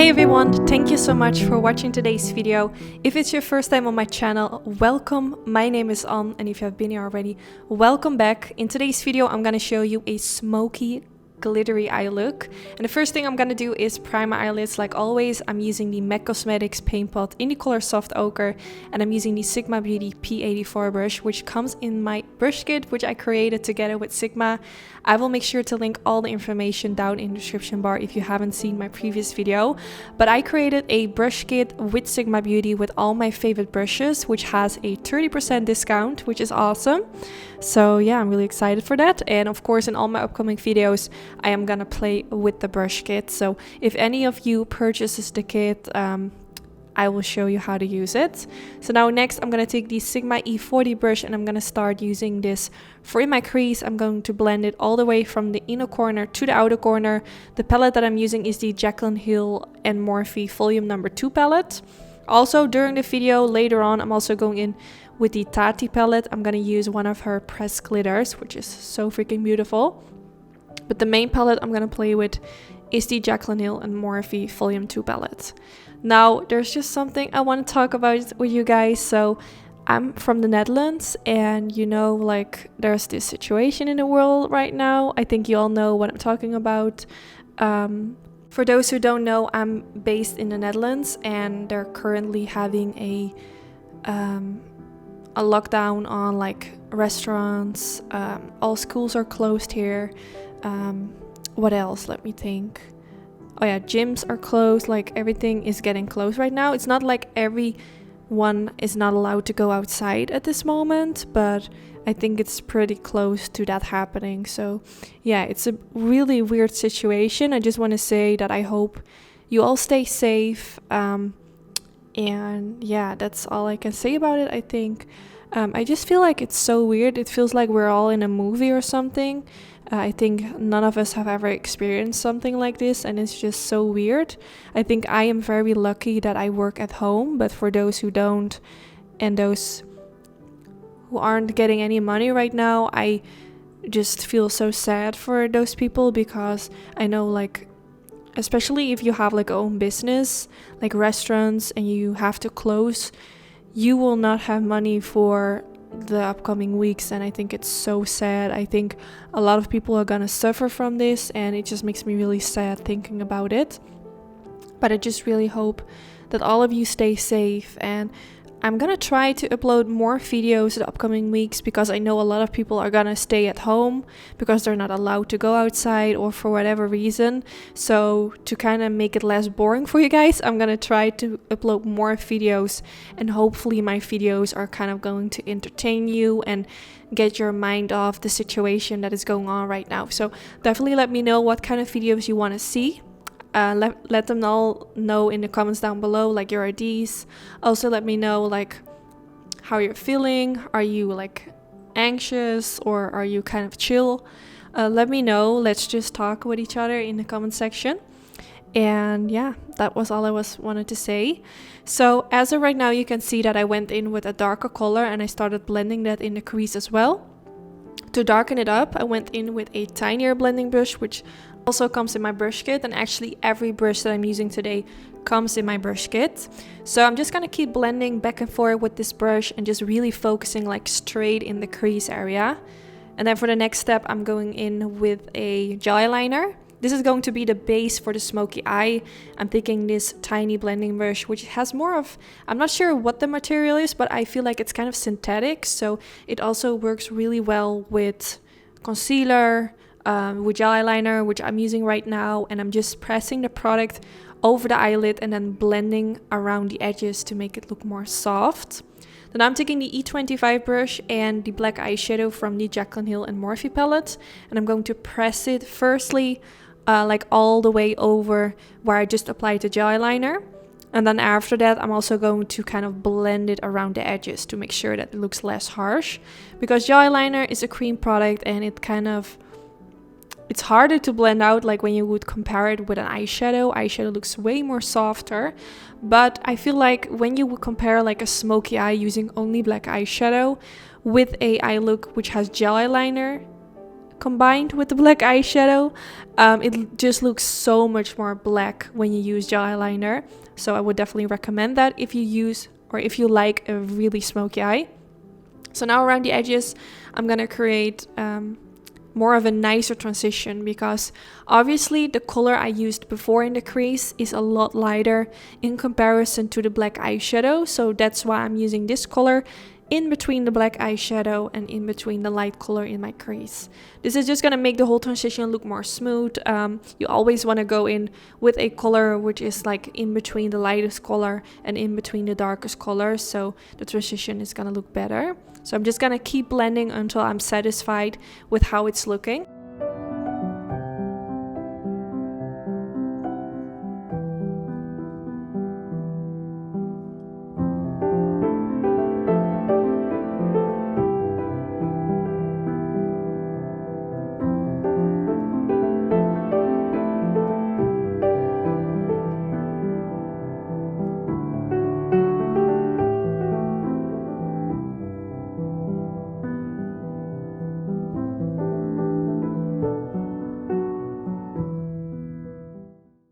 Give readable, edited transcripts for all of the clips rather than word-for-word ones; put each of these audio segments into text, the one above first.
Hey everyone, thank you so much for watching today's video. If it's your first time on my channel, welcome. My name is Anne, and if you have been here already, welcome back. In today's video, I'm gonna show you a smoky glittery eye look, and the first thing I'm gonna do is prime my eyelids. Like always, I'm using the MAC Cosmetics paint pot in the color Soft Ochre, and I'm using the Sigma Beauty P84 brush, which comes in my brush kit, which I created together with Sigma. I will make sure to link all the information down in the description bar if you haven't seen my previous video. But I created a brush kit with Sigma Beauty with all my favorite brushes, which has a 30% discount, which is awesome. So yeah, I'm really excited for that. And of course, in all my upcoming videos, I am gonna play with the brush kit. So if any of you purchases the kit, I will show you how to use it. So now next, I'm gonna take the Sigma E40 brush and I'm gonna start using this for in my crease. I'm going to blend it all the way from the inner corner to the outer corner. The palette that I'm using is the Jaclyn Hill and Morphe Volume Number 2 palette. Also, during the video later on, I'm also going in with the Tati palette. I'm gonna use one of her pressed glitters, which is so freaking beautiful. But the main palette I'm gonna play with is the Jaclyn Hill and Morphe Volume 2 palette. Now, there's just something I want to talk about with you guys. So, I'm from the Netherlands, and you know, like, there's this situation in the world right now. I think you all know what I'm talking about. For those who don't know, I'm based in the Netherlands, and they're currently having a lockdown on like restaurants. All schools are closed here. What else? Let me think. Oh yeah, gyms are closed. Like, everything is getting closed right now. It's not like everyone is not allowed to go outside at this moment, but I think it's pretty close to that happening. So yeah, it's a really weird situation. I just want to say that I hope you all stay safe. And yeah, that's all I can say about it, I think. I just feel like it's so weird. It feels like we're all in a movie or something. I think none of us have ever experienced something like this, and it's just so weird. I think I am very lucky that I work at home, but for those who don't and those who aren't getting any money right now, I just feel so sad for those people, because I know, like, especially if you have like own business, like restaurants, and you have to close, you will not have money for the upcoming weeks, and I think it's so sad. I think a lot of people are gonna suffer from this, and it just makes me really sad thinking about it. But I just really hope that all of you stay safe, and I'm gonna try to upload more videos in the upcoming weeks, because I know a lot of people are gonna stay at home because they're not allowed to go outside or for whatever reason. So to kind of make it less boring for you guys, I'm gonna try to upload more videos, and hopefully my videos are kind of going to entertain you and get your mind off the situation that is going on right now. So definitely let me know what kind of videos you want to see. Let them all know in the comments down below, like your IDs. Also let me know like how you're feeling. Are you like anxious, or are you kind of chill? Let me know. Let's just talk with each other in the comment section. And yeah, that was all I wanted to say. So as of right now, you can see that I went in with a darker color, and I started blending that in the crease as well. To darken it up, I went in with a tinier blending brush, which also comes in my brush kit, and actually every brush that I'm using today comes in my brush kit. So I'm just gonna keep blending back and forth with this brush and just really focusing like straight in the crease area. And then for the next step, I'm going in with a gel eyeliner. This is going to be the base for the smoky eye. I'm taking this tiny blending brush, which has more of, I'm not sure what the material is, but I feel like it's kind of synthetic. So it also works really well with concealer, with gel eyeliner, which I'm using right now. And I'm just pressing the product over the eyelid and then blending around the edges to make it look more soft. Then I'm taking the E25 brush and the black eyeshadow from the Jaclyn Hill and Morphe palette, and I'm going to press it firstly like all the way over where I just applied the gel eyeliner. And then after that, I'm also going to kind of blend it around the edges to make sure that it looks less harsh, because gel eyeliner is a cream product, and it's harder to blend out, like when you would compare it with an eyeshadow. Eyeshadow looks way more softer, but I feel like when you would compare like a smoky eye using only black eyeshadow with a eye look which has gel eyeliner, combined with the black eyeshadow. It just looks so much more black when you use gel eyeliner. So I would definitely recommend that if you use or if you like a really smoky eye. So now around the edges, I'm gonna create more of a nicer transition, because obviously the color I used before in the crease is a lot lighter in comparison to the black eyeshadow. So that's why I'm using this color in between the black eyeshadow and in between the light color in my crease. This is just gonna make the whole transition look more smooth. You always wanna go in with a color which is like in between the lightest color and in between the darkest color, so the transition is gonna look better. So I'm just gonna keep blending until I'm satisfied with how it's looking.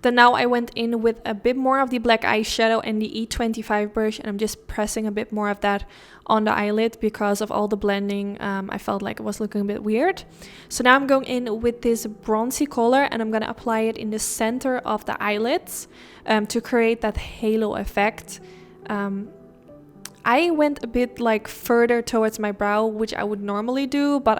Then now I went in with a bit more of the black eyeshadow and the E25 brush, and I'm just pressing a bit more of that on the eyelid because of all the blending. I felt like it was looking a bit weird. So now I'm going in with this bronzy color, and I'm going to apply it in the center of the eyelids to create that halo effect. I went a bit like further towards my brow, which I would normally do, but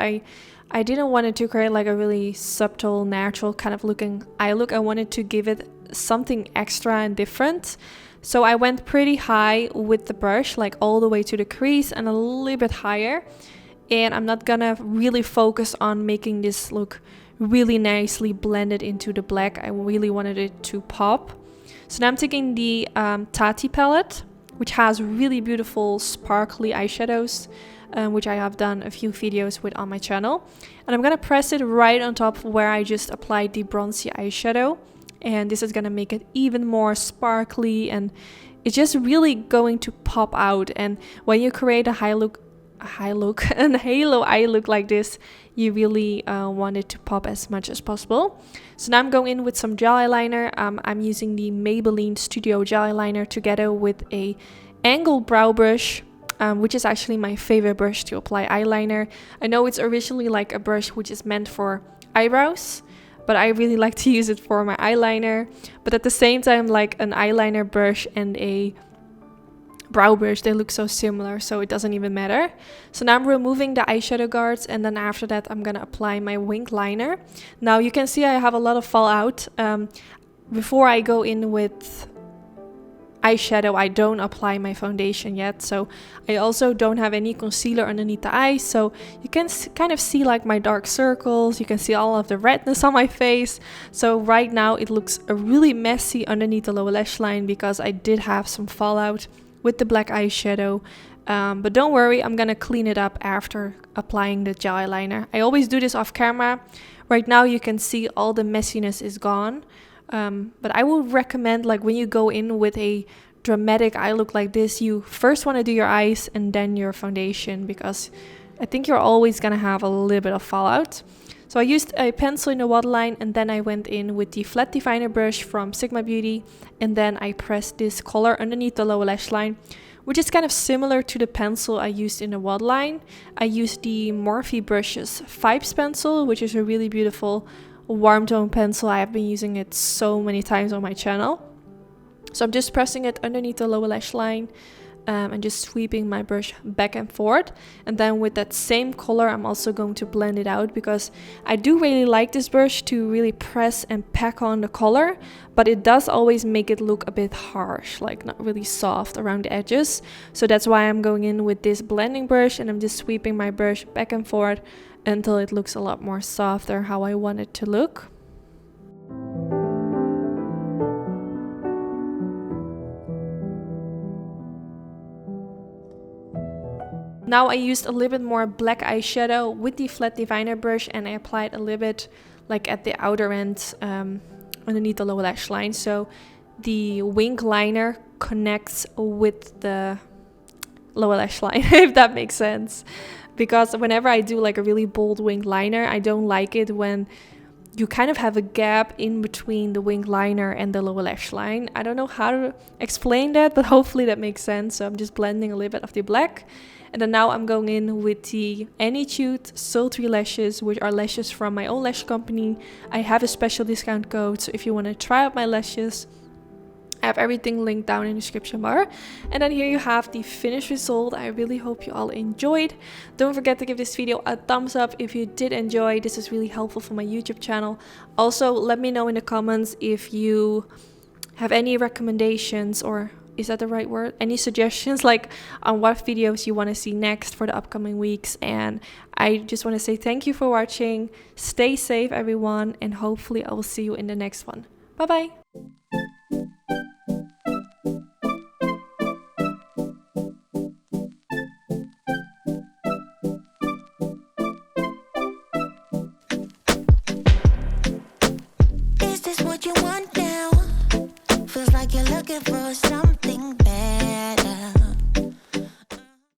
I didn't want it to create like a really subtle, natural kind of looking eye look. I wanted to give it something extra and different. So I went pretty high with the brush, like all the way to the crease and a little bit higher. And I'm not gonna really focus on making this look really nicely blended into the black. I really wanted it to pop. So now I'm taking the Tati palette, which has really beautiful sparkly eyeshadows, which I have done a few videos with on my channel. And I'm gonna press it right on top where I just applied the bronzy eyeshadow. And this is gonna make it even more sparkly, and it's just really going to pop out. And when you create a and halo eye look like this, you really want it to pop as much as possible. So now I'm going in with some gel eyeliner. I'm using the Maybelline Studio gel eyeliner together with a angled brow brush, which is actually my favorite brush to apply eyeliner. I know it's originally like a brush which is meant for eyebrows, but I really like to use it for my eyeliner. But at the same time, like an eyeliner brush and a brow brush, they look so similar, so it doesn't even matter. So now I'm removing the eyeshadow guards, and then after that I'm gonna apply my winged liner. Now you can see I have a lot of fallout. Before I go in with eyeshadow, I don't apply my foundation yet, so I also don't have any concealer underneath the eyes, so you can kind of see like my dark circles. You can see all of the redness on my face. So right now it looks really messy underneath the lower lash line because I did have some fallout with the black eyeshadow, but don't worry, I'm gonna clean it up after applying the gel eyeliner. I always do this off camera. Right now you can see all the messiness is gone. But I would recommend, like, when you go in with a dramatic eye look like this, you first want to do your eyes and then your foundation, because I think you're always gonna have a little bit of fallout. So I used a pencil in the waterline, and then I went in with the flat definer brush from Sigma Beauty, and then I pressed this color underneath the lower lash line, which is kind of similar to the pencil I used in the waterline. I used the Morphe brushes Vibes pencil, which is a really beautiful warm tone pencil. I have been using it so many times on my channel. So I'm just pressing it underneath the lower lash line and just sweeping my brush back and forth. And then with that same color, I'm also going to blend it out, because I do really like this brush to really press and pack on the color, but it does always make it look a bit harsh, like not really soft around the edges. So that's why I'm going in with this blending brush, and I'm just sweeping my brush back and forth until it looks a lot more softer, how I want it to look. Now I used a little bit more black eyeshadow with the flat definer brush, and I applied a little bit like at the outer end underneath the lower lash line, so the winged liner connects with the lower lash line, if that makes sense. because whenever I do like a really bold winged liner, I don't like it when you kind of have a gap in between the winged liner and the lower lash line. I don't know how to explain that, but hopefully that makes sense. So I'm just blending a little bit of the black. And then now I'm going in with the Anytude Sultry lashes, which are lashes from my own lash company. I have a special discount code, so if you want to try out my lashes, I have everything linked down in the description bar. And then here you have the finished result. I really hope you all enjoyed. Don't forget to give this video a thumbs up if you did enjoy. This is really helpful for my YouTube channel. Also, let me know in the comments if you have any recommendations, or is that the right word? Any suggestions like on what videos you want to see next for the upcoming weeks. And I just want to say thank you for watching. Stay safe, everyone, and hopefully I will see you in the next one. Bye bye. Is this what you want now? Feels like you're looking for something.